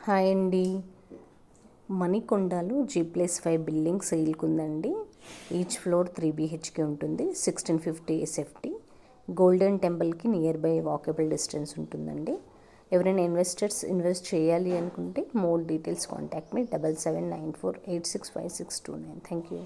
Hi అండి. మణికొండలో G+5 building సేల్కి ఉందండి. ఈచ్ ఫ్లోర్ 3 BHK ఉంటుంది. 1650 SFT. గోల్డెన్ టెంపుల్కి నియర్ బై వాకబుల్ డిస్టెన్స్ ఉంటుందండి. ఎవరైనా ఇన్వెస్టర్స్ ఇన్వెస్ట్ చేయాలి అనుకుంటే more details contact me 7794865629. Thank you.